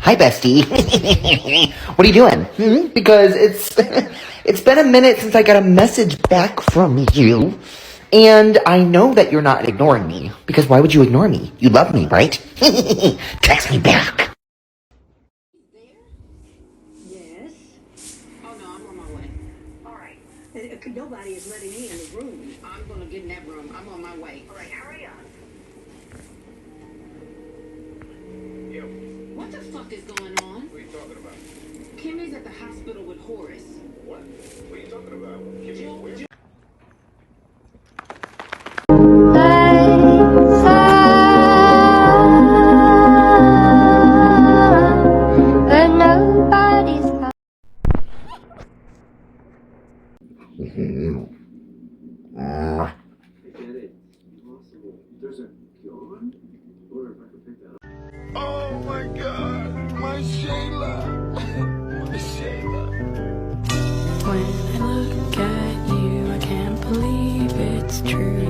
Hi, bestie. What are you doing? Because it's been a minute since I got a message back from you. And I know that you're not ignoring me. Because why would you ignore me? You love me, right? Text me back. Yes. Oh no, I'm on my way. All right. Nobody is letting me in the room. I'm gonna get in that room. I'm on my way. All right, hurry up. Yo, What the fuck is going on? what are you talking about? Kimmy's at the hospital with Horace. What? What are you talking about? Kimmy, where? Oh my God, my Shayla, my Shayla. When I look at you, I can't believe it's true.